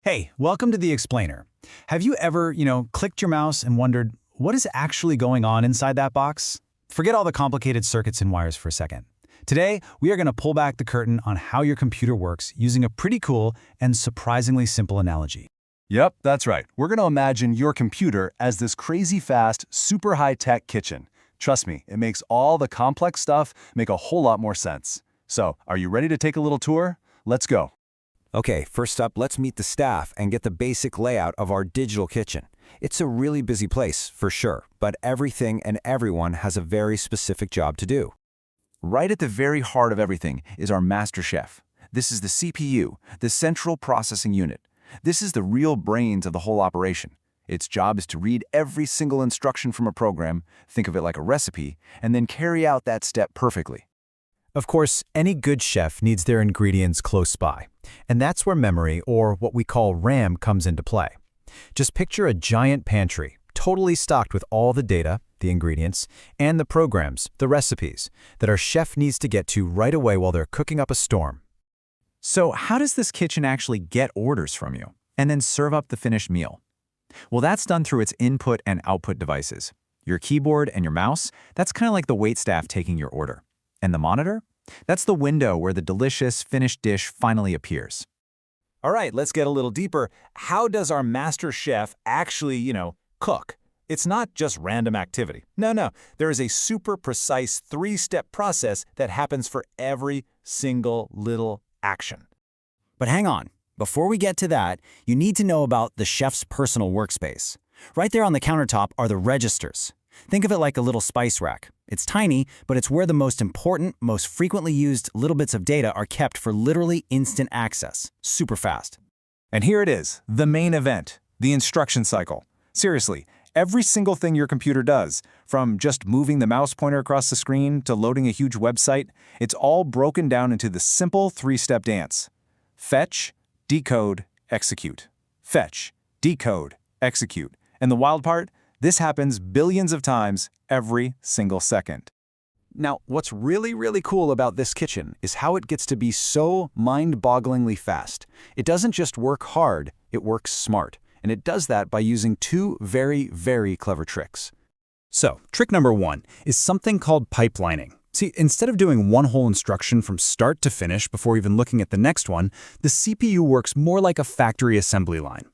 Hey, welcome to The Explainer. Have you ever, clicked your mouse and wondered, what is actually going on inside that box? Forget all the complicated circuits and wires for a second. Today, we are going to pull back the curtain on how your computer works using a pretty cool and surprisingly simple analogy. Yep, that's right. We're going to imagine your computer as this crazy fast, super high-tech kitchen. Trust me, it makes all the complex stuff make a whole lot more sense. So, are you ready to take a little tour? Let's go. Okay, first up, let's meet the staff and get the basic layout of our digital kitchen. It's a really busy place, for sure, but everything and everyone has a very specific job to do. Right at the very heart of everything is our master chef. This is the CPU, the central processing unit. This is the real brains of the whole operation. Its job is to read every single instruction from a program, think of it like a recipe, and then carry out that step perfectly. Of course, any good chef needs their ingredients close by, and that's where memory, or what we call RAM, comes into play. Just picture a giant pantry, totally stocked with all the data, the ingredients, and the programs, the recipes, that our chef needs to get to right away while they're cooking up a storm. So how does this kitchen actually get orders from you and then serve up the finished meal? Well, that's done through its input and output devices. Your keyboard and your mouse, that's kind of like the waitstaff taking your order. And the monitor? That's the window where the delicious finished dish finally appears. All right, let's get a little deeper. How does our master chef actually, cook? It's not just random activity. No. There is a super precise three-step process that happens for every single little action. But hang on. Before we get to that, you need to know about the chef's personal workspace. Right there on the countertop are the registers. Think of it like a little spice rack. It's tiny, but it's where the most important, most frequently used little bits of data are kept for literally instant access. Super fast. And here it is, the main event, the instruction cycle. Seriously, every single thing your computer does, from just moving the mouse pointer across the screen to loading a huge website, it's all broken down into the simple three-step dance. Fetch, decode, execute. Fetch, decode, execute. And the wild part? This happens billions of times every single second. Now, what's really cool about this kitchen is how it gets to be so mind-bogglingly fast. It doesn't just work hard, it works smart. And it does that by using two very clever tricks. So, trick number one is something called pipelining. See, instead of doing one whole instruction from start to finish before even looking at the next one, the CPU works more like a factory assembly line.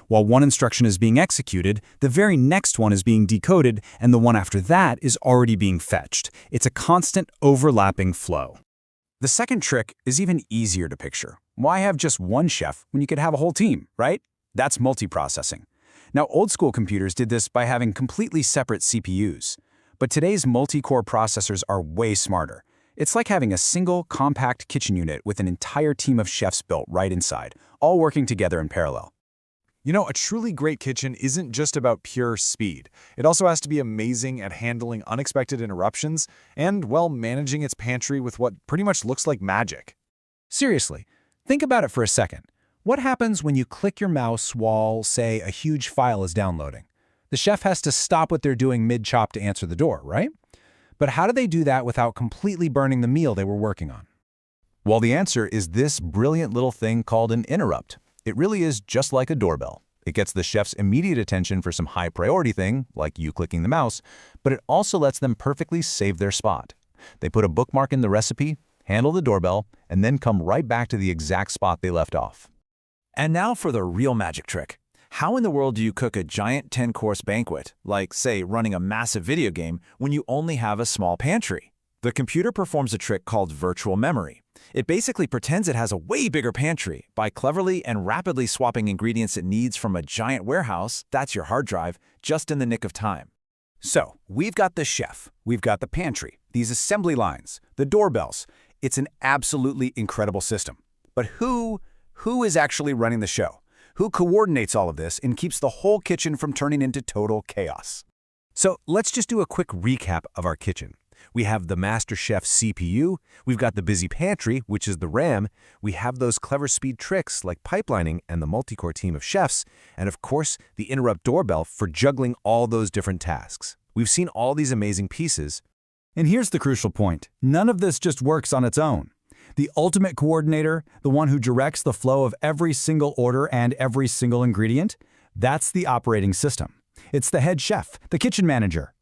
While one instruction is being executed, the very next one is being decoded, and the one after that is already being fetched. It's a constant overlapping flow. The second trick is even easier to picture. Why have just one chef when you could have a whole team, right? That's multiprocessing. Now, old-school computers did this by having completely separate CPUs. But today's multi-core processors are way smarter. It's like having a single, compact kitchen unit with an entire team of chefs built right inside, all working together in parallel. A truly great kitchen isn't just about pure speed. It also has to be amazing at handling unexpected interruptions and, managing its pantry with what pretty much looks like magic. Seriously, think about it for a second. What happens when you click your mouse while, say, a huge file is downloading? The chef has to stop what they're doing mid-chop to answer the door, right? But how do they do that without completely burning the meal they were working on? Well, the answer is this brilliant little thing called an interrupt. It really is just like a doorbell. It gets the chef's immediate attention for some high-priority thing, like you clicking the mouse, but it also lets them perfectly save their spot. They put a bookmark in the recipe, handle the doorbell, and then come right back to the exact spot they left off. And now for the real magic trick. How in the world do you cook a giant 10-course banquet, like, say, running a massive video game, when you only have a small pantry? The computer performs a trick called virtual memory. It basically pretends it has a way bigger pantry by cleverly and rapidly swapping ingredients it needs from a giant warehouse, that's your hard drive, just in the nick of time. So, we've got the chef, we've got the pantry, these assembly lines, the doorbells. It's an absolutely incredible system. But who is actually running the show? Who coordinates all of this and keeps the whole kitchen from turning into total chaos? So, let's just do a quick recap of our kitchen. We have the Master Chef CPU, we've got the busy pantry, which is the RAM, we have those clever speed tricks like pipelining and the multi-core team of chefs, and of course, the interrupt doorbell for juggling all those different tasks. We've seen all these amazing pieces. And here's the crucial point. None of this just works on its own. The ultimate coordinator, the one who directs the flow of every single order and every single ingredient, that's the operating system. It's the head chef, the kitchen manager.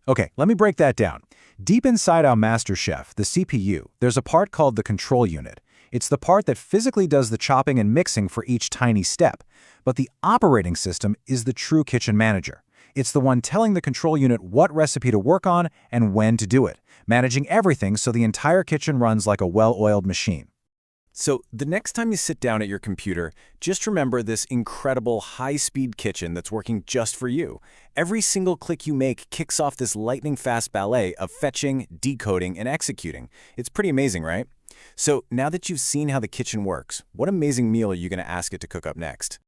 Okay, let me break that down. Deep inside our master chef, the CPU, there's a part called the control unit. It's the part that physically does the chopping and mixing for each tiny step. But the operating system is the true kitchen manager. It's the one telling the control unit what recipe to work on and when to do it, managing everything so the entire kitchen runs like a well-oiled machine. So the next time you sit down at your computer, just remember this incredible high-speed kitchen that's working just for you. Every single click you make kicks off this lightning-fast ballet of fetching, decoding, and executing. It's pretty amazing, right? So now that you've seen how the kitchen works, what amazing meal are you going to ask it to cook up next?